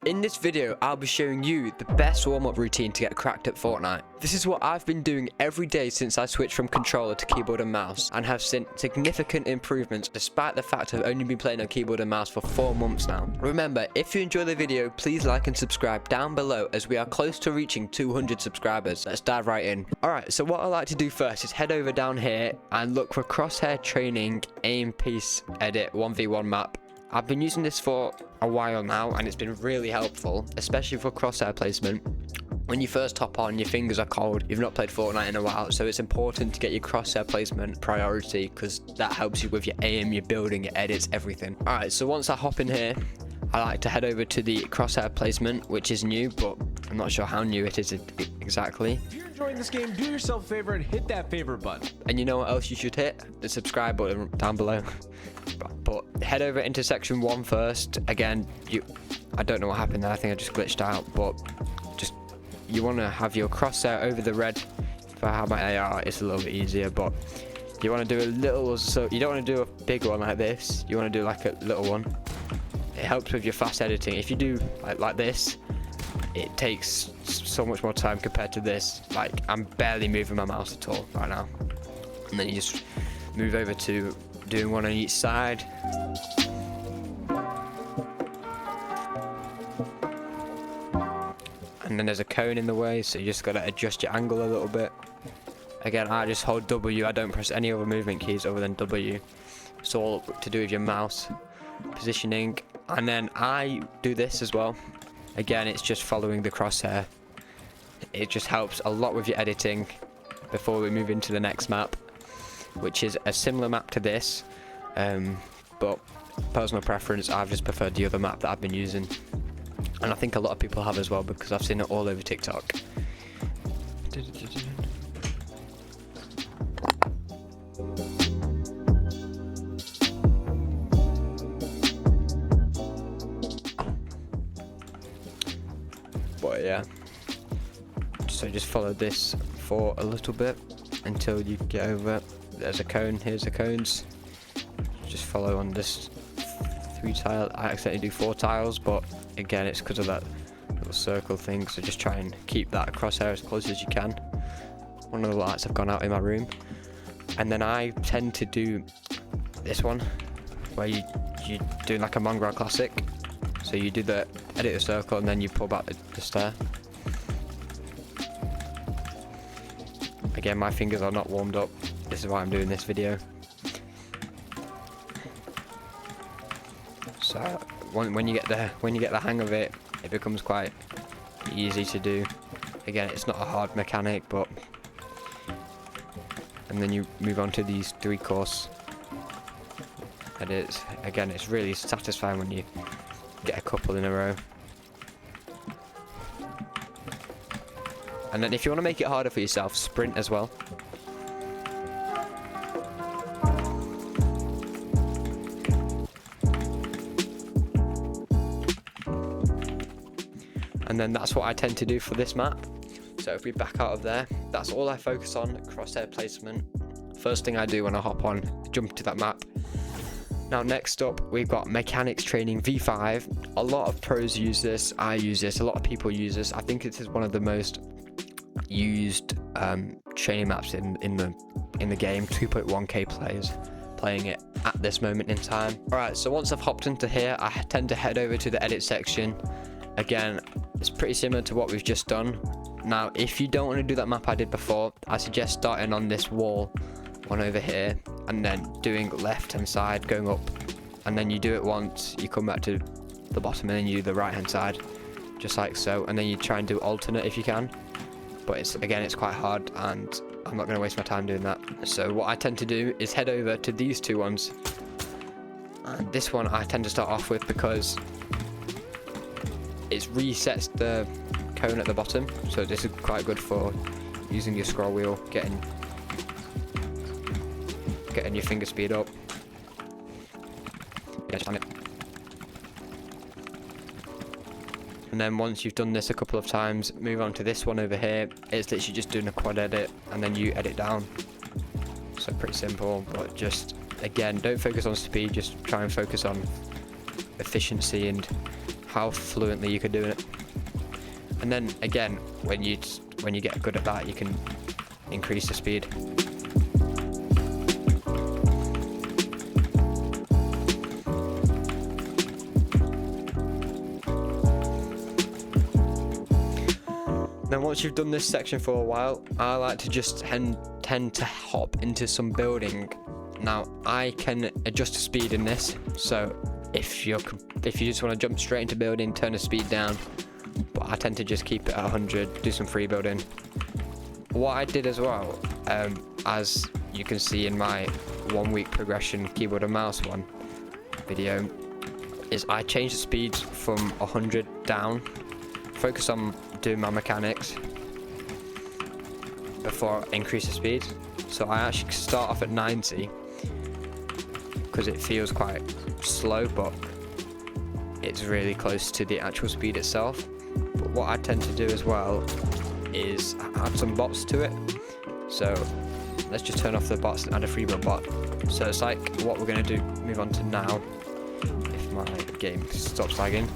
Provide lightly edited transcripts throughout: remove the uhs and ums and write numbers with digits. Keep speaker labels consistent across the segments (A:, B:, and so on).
A: In this video, I'll be showing you the best warm-up routine to get cracked at Fortnite. This is what I've been doing every day since I switched from controller to keyboard and mouse, and have seen significant improvements despite the fact I've only been playing on keyboard and mouse for 4 months now. Remember, if you enjoy the video, please like and subscribe down below as we are close to reaching 200 subscribers. Let's dive right in. Alright, so what I like to do first is head over down here and look for Crosshair Training Aim Piece Edit 1v1 map. I've been using this for a while now and it's been really helpful, especially for crosshair placement. When you first hop on, your fingers are cold, you've not played Fortnite in a while, so it's important to get your crosshair placement priority because that helps you with your aim, your building, your edits, everything. Alright, so once I hop in here, I like to head over to the crosshair placement, which is new, but I'm not sure how new it is exactly.
B: If you're enjoying this game, do yourself a favor and hit that favorite button.
A: And you know what else you should hit? The subscribe button down below. But head over into section 1 first. Again, I don't know what happened there. I think I just glitched out. But just you want to have your crosshair over the red. For how my AR it's a little bit easier, but you want to do a little. So you don't want to do a big one like this. You want to do like a little one. It helps with your fast editing. If you do like this, it takes so much more time compared to this. Like I'm barely moving my mouse at all right now. And then you just move over to doing one on each side. And then there's a cone in the way, so you just gotta adjust your angle a little bit. Again, I just hold W, I don't press any other movement keys other than W. It's all to do with your mouse positioning. And then I do this as well. Again, it's just following the crosshair. It just helps a lot with your editing before we move into the next map, which is a similar map to this, but personal preference, I've just preferred the other map that I've been using, and I think a lot of people have as well because I've seen it all over TikTok. But yeah, so just follow this for a little bit until you get over it. There's a cone, here's the cones. Just follow on this 3 tile. I accidentally do 4 tiles, but again it's because of that little circle thing, so just try and keep that crosshair as close as you can. One of the lights have gone out in my room. And then I tend to do this one where you do like a mongrel classic. So you do the edit the circle and then you pull back the stair. Again, my fingers are not warmed up. This is why I'm doing this video. So when you get the hang of it, it becomes quite easy to do. Again, it's not a hard mechanic, but and then you move on to these 3 course edits. Again, it's really satisfying when you get a couple in a row. And then if you want to make it harder for yourself, sprint as well. And then that's what I tend to do for this map. So if we back out of there, that's all I focus on, crosshair placement. First thing I do when I hop on, jump to that map. Now next up, we've got Mechanics Training V5. A lot of pros use this, I use this, a lot of people use this. I think this is one of the most used training maps in the game. 2.1k players playing it at this moment in time. Alright, so once I've hopped into here, I tend to head over to the edit section. Again, it's pretty similar to what we've just done. Now, if you don't want to do that map I did before, I suggest starting on this wall one over here and then doing left hand side, going up, and then you do it once, you come back to the bottom and then you do the right hand side, just like so, and then you try and do alternate if you can. But it's quite hard and I'm not going to waste my time doing that. So what I tend to do is head over to these 2 ones. And this one I tend to start off with because it resets the cone at the bottom. So this is quite good for using your scroll wheel, getting your finger speed up. Yeah, just on it. And then once you've done this a couple of times, move on to this one over here. It's literally just doing a quad edit and then you edit down. So pretty simple, but just again, don't focus on speed, just try and focus on efficiency and how fluently you can do it. And then again, when you get good at that, you can increase the speed. Then once you've done this section for a while, I like to just tend to hop into some building. Now I can adjust the speed in this, so if you just want to jump straight into building, turn the speed down, but I tend to just keep it at 100, do some free building. What I did as well, as you can see in my 1 week progression keyboard and mouse one video, is I changed the speeds from 100 down, focus on doing my mechanics before I increase the speed. So I actually start off at 90 because it feels quite slow, but it's really close to the actual speed itself. But what I tend to do as well is add some bots to it. So let's just turn off the bots and add a Freebuild bot. So it's like what we're going to do, move on to now, if my game stops lagging.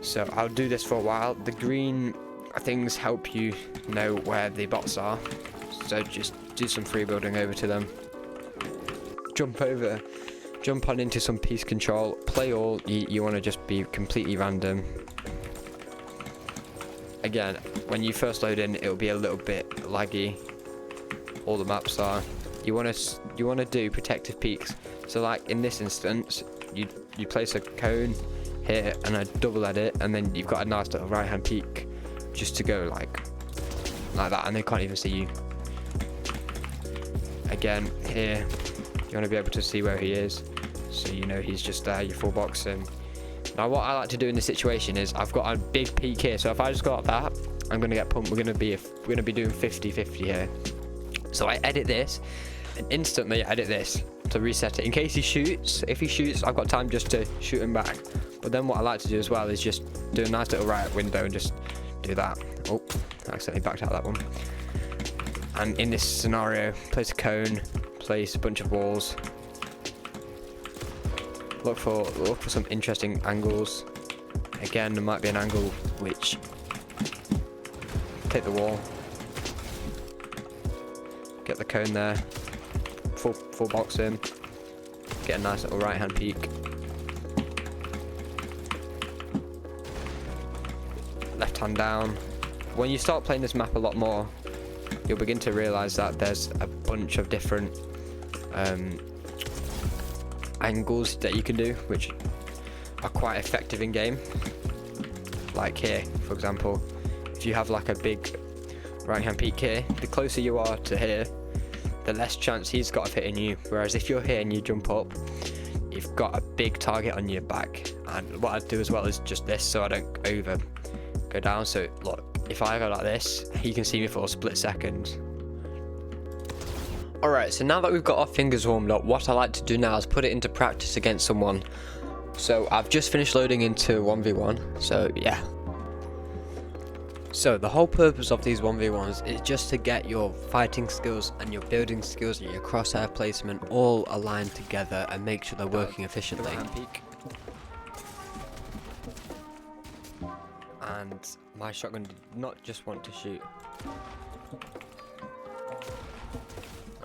A: So I'll do this for a while. The green things help you know where the bots are, so just do some free building over to them. Jump on into some piece control, play all. You want to just be completely random. Again, when you first load in, it'll be a little bit laggy. All the maps are. You want to do protective peaks. So like in this instance, you place a cone here and a double edit, and then you've got a nice little right hand peak just to go like that, and they can't even see you. Again, here you want to be able to see where he is, so you know he's just there. You full box him. Now what I like to do in this situation is I've got a big peak here, so if I just go up that, I'm gonna get pumped. We're gonna be doing 50-50 here. So I edit this and instantly edit this to reset it in case he shoots. If he shoots, I've got time just to shoot him back. But then what I like to do as well is just do a nice little right window and just do that. Oh, I accidentally backed out that one. And in this scenario, place a cone, place a bunch of walls. Look for some interesting angles. Again, there might be an angle which take the wall, get the cone there, full box him, get a nice little right hand peak. Left hand down. When you start playing this map a lot more, you'll begin to realise that there's a bunch of different angles that you can do, which are quite effective in game. Like here, for example, if you have like a big right hand peak here, the closer you are to here, the less chance he's got of hitting you. Whereas if you're here and you jump up, you've got a big target on your back. And what I'd do as well is just this, so I don't go down. So look, if I go like this, he can see me for a split second. Alright, so now that we've got our fingers warmed up, what I like to do now is put it into practice against someone. So I've just finished loading into 1v1, so yeah. So the whole purpose of these 1v1s is just to get your fighting skills and your building skills and your crosshair placement all aligned together and make sure they're working efficiently. And my shotgun did not just want to shoot.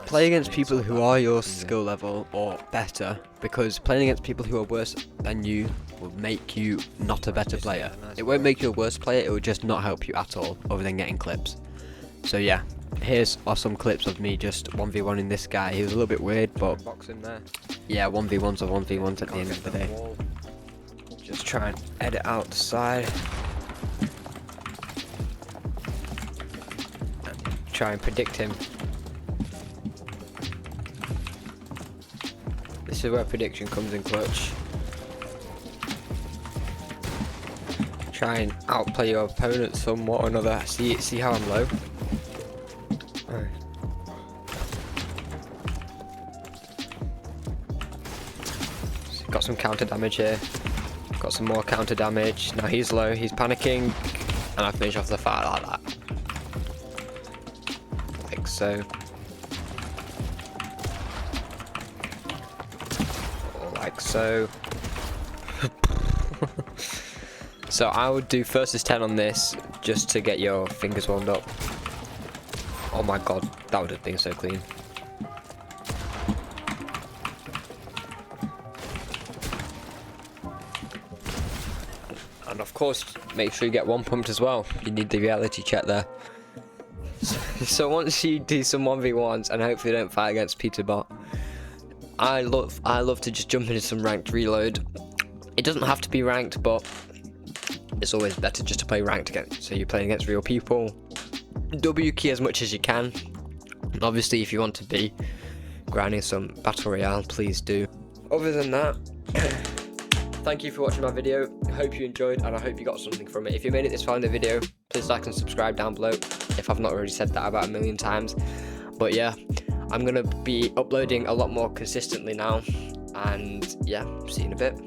A: Play against people who are your skill level or better, because playing against people who are worse than you will make you not a better player. It won't make you a worse player, it will just not help you at all, other than getting clips. So yeah, here's some clips of me just 1v1ing this guy. He was a little bit weird, but yeah, 1v1s are 1v1s at the end of the day. Just try and edit out the side. Try and predict him. This is where prediction comes in clutch. Try and outplay your opponent somewhat or another. See how I'm low? Right. So got some counter damage here. Got some more counter damage. Now he's low, he's panicking, and I finish off the fight like that. Like so. Like so. So I would do first is 10 on this, just to get your fingers warmed up. Oh my god, that would have been so clean. And of course, make sure you get one pumped as well. You need the reality check there. So once you do some 1v1s and hopefully don't fight against Peterbot, I love to just jump into some ranked reload. It doesn't have to be ranked, but it's always better just to play ranked again. So you're playing against real people. W key as much as you can. Obviously, if you want to be grinding some battle royale, please do. Other than that, thank you for watching my video. I hope you enjoyed and I hope you got something from it. If you made it this far in the video, please like and subscribe down below if I've not already said that about 1,000,000 times. But yeah, I'm gonna be uploading a lot more consistently now, and yeah, see you in a bit.